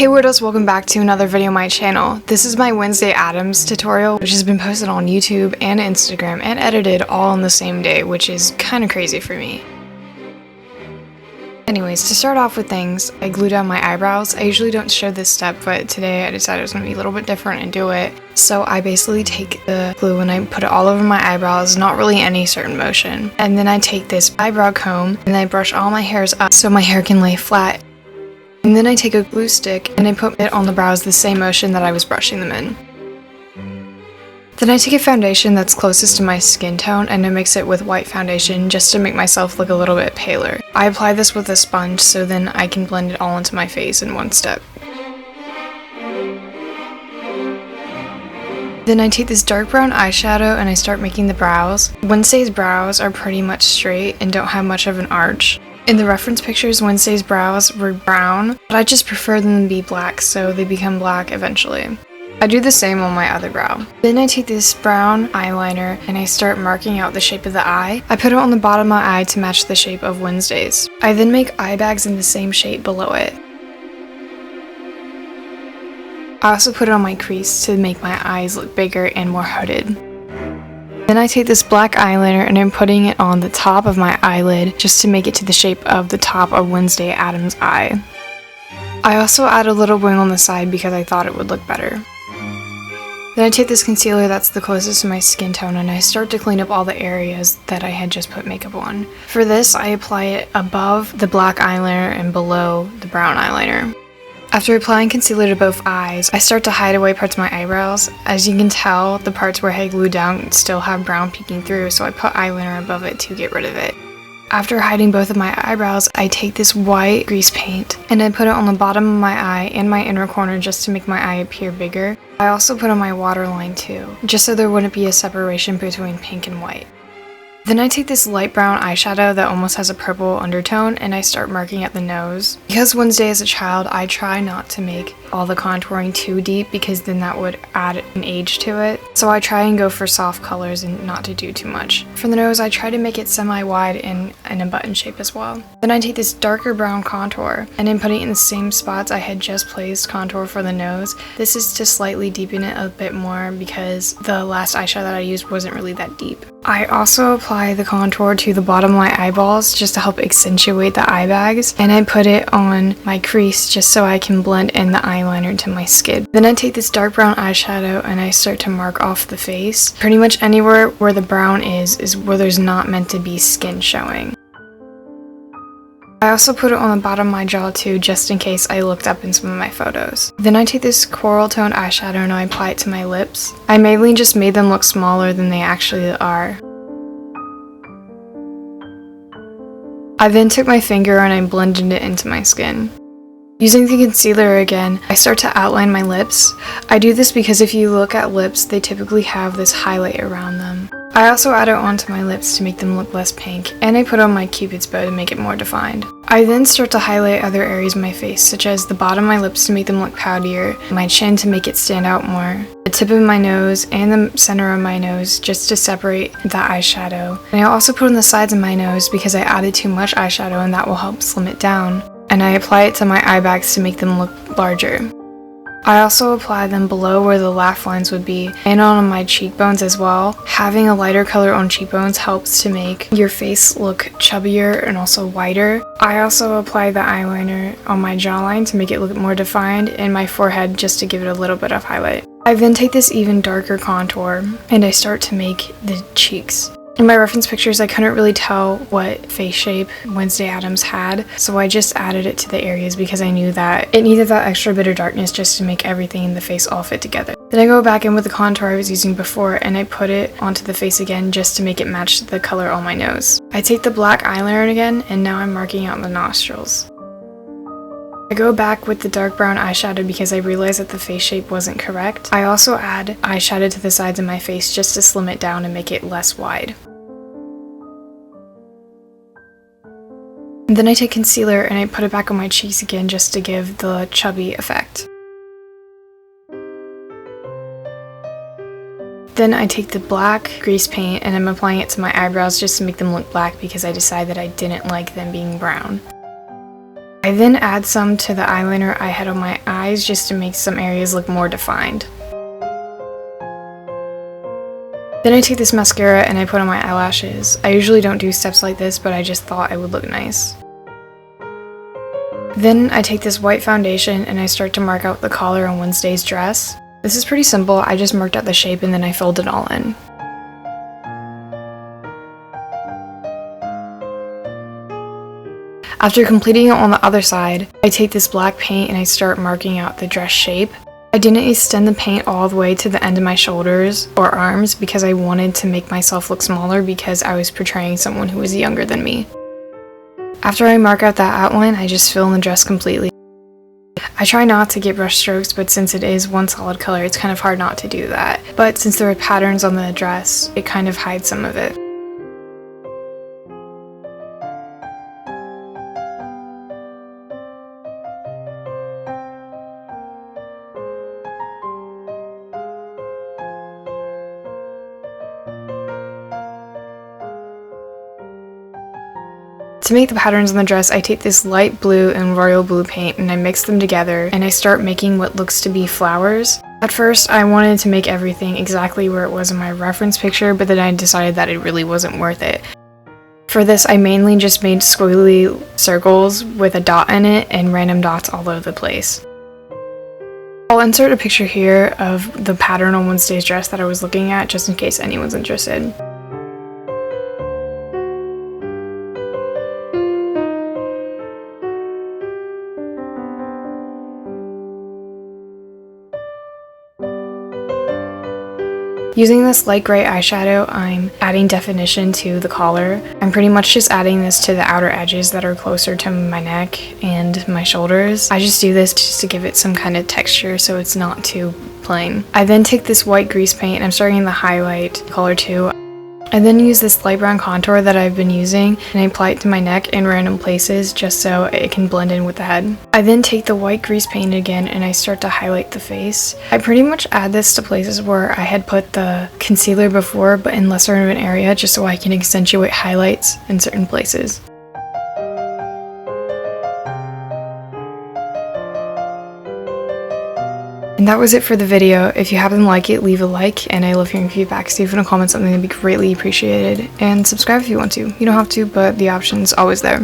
Hey weirdos, welcome back to another video on my channel. This is my Wednesday Addams tutorial, which has been posted on YouTube and Instagram and edited all on the same day, which is kind of crazy for me. Anyways, to start off with things, I glue down my eyebrows. I usually don't show this step, but today I decided it was going to be a little bit different and do it. So I basically take the glue and I put it all over my eyebrows, not really any certain motion. And then I take this eyebrow comb and I brush all my hairs up so my hair can lay flat. And then I take a glue stick and I put it on the brows the same motion that I was brushing them in. Then I take a foundation that's closest to my skin tone and I mix it with white foundation just to make myself look a little bit paler. I apply this with a sponge so then I can blend it all into my face in one step. Then I take this dark brown eyeshadow and I start making the brows. Wednesday's brows are pretty much straight and don't have much of an arch. In the reference pictures, Wednesday's brows were brown, but I just prefer them to be black, so they become black eventually. I do the same on my other brow. Then I take this brown eyeliner and I start marking out the shape of the eye. I put it on the bottom of my eye to match the shape of Wednesday's. I then make eye bags in the same shape below it. I also put it on my crease to make my eyes look bigger and more hooded. Then I take this black eyeliner and I'm putting it on the top of my eyelid just to make it to the shape of the top of Wednesday Addams' eye. I also add a little wing on the side because I thought it would look better. Then I take this concealer that's the closest to my skin tone and I start to clean up all the areas that I had just put makeup on. For this, I apply it above the black eyeliner and below the brown eyeliner. After applying concealer to both eyes, I start to hide away parts of my eyebrows. As you can tell, the parts where I glued down still have brown peeking through, so I put eyeliner above it to get rid of it. After hiding both of my eyebrows, I take this white grease paint and I put it on the bottom of my eye and my inner corner just to make my eye appear bigger. I also put on my waterline too, just so there wouldn't be a separation between pink and white. Then I take this light brown eyeshadow that almost has a purple undertone and I start marking at the nose. Because Wednesday as a child, I try not to make all the contouring too deep because then that would add an age to it. So I try and go for soft colors and not to do too much. For the nose, I try to make it semi-wide and in a button shape as well. Then I take this darker brown contour and then put it in the same spots I had just placed contour for the nose. This is to slightly deepen it a bit more because the last eyeshadow that I used wasn't really that deep. I also apply the contour to the bottom of my eyeballs just to help accentuate the eye bags, and I put it on my crease just so I can blend in the eyeliner to my skin. Then I take this dark brown eyeshadow and I start to mark off the face. Pretty much anywhere where the brown is where there's not meant to be skin showing. I also put it on the bottom of my jaw too, just in case I looked up in some of my photos. Then I take this coral toned eyeshadow and I apply it to my lips. I mainly just made them look smaller than they actually are. I then took my finger and I blended it into my skin. Using the concealer again, I start to outline my lips. I do this because if you look at lips, they typically have this highlight around them. I also add it onto my lips to make them look less pink, and I put on my cupid's bow to make it more defined. I then start to highlight other areas of my face, such as the bottom of my lips to make them look poutier, my chin to make it stand out more, the tip of my nose, and the center of my nose just to separate the eyeshadow. And I also put on the sides of my nose because I added too much eyeshadow and that will help slim it down. And I apply it to my eye bags to make them look larger. I also apply them below where the laugh lines would be and on my cheekbones as well. Having a lighter color on cheekbones helps to make your face look chubbier and also whiter. I also apply the eyeliner on my jawline to make it look more defined and my forehead just to give it a little bit of highlight. I then take this even darker contour and I start to make the cheeks. In my reference pictures, I couldn't really tell what face shape Wednesday Addams had, so I just added it to the areas because I knew that it needed that extra bit of darkness just to make everything in the face all fit together. Then I go back in with the contour I was using before and I put it onto the face again just to make it match the color on my nose. I take the black eyeliner again and now I'm marking out the nostrils. I go back with the dark brown eyeshadow because I realized that the face shape wasn't correct. I also add eyeshadow to the sides of my face just to slim it down and make it less wide. And then I take concealer and I put it back on my cheeks again just to give the chubby effect. Then I take the black grease paint and I'm applying it to my eyebrows just to make them look black because I decided that I didn't like them being brown. I then add some to the eyeliner I had on my eyes just to make some areas look more defined. Then I take this mascara and I put on my eyelashes. I usually don't do steps like this, but I just thought it would look nice. Then I take this white foundation and I start to mark out the collar on Wednesday's dress. This is pretty simple, I just marked out the shape and then I filled it all in. After completing it on the other side, I take this black paint and I start marking out the dress shape. I didn't extend the paint all the way to the end of my shoulders or arms because I wanted to make myself look smaller because I was portraying someone who was younger than me. After I mark out that outline, I just fill in the dress completely. I try not to get brush strokes, but since it is one solid color, it's kind of hard not to do that. But since there are patterns on the dress, it kind of hides some of it. To make the patterns on the dress, I take this light blue and royal blue paint and I mix them together and I start making what looks to be flowers. At first, I wanted to make everything exactly where it was in my reference picture, but then I decided that it really wasn't worth it. For this, I mainly just made squiggly circles with a dot in it and random dots all over the place. I'll insert a picture here of the pattern on Wednesday's dress that I was looking at just in case anyone's interested. Using this light gray eyeshadow, I'm adding definition to the collar. I'm pretty much just adding this to the outer edges that are closer to my neck and my shoulders. I just do this just to give it some kind of texture so it's not too plain. I then take this white grease paint and I'm starting in the highlight color too. I then use this light brown contour that I've been using and I apply it to my neck in random places just so it can blend in with the head. I then take the white grease paint again and I start to highlight the face. I pretty much add this to places where I had put the concealer before but in lesser of an area just so I can accentuate highlights in certain places. And that was it for the video. If you happen to like it, leave a like, and I love hearing feedback, so if you want to comment something, that'd be greatly appreciated. And subscribe if you want to. You don't have to, but the option's always there.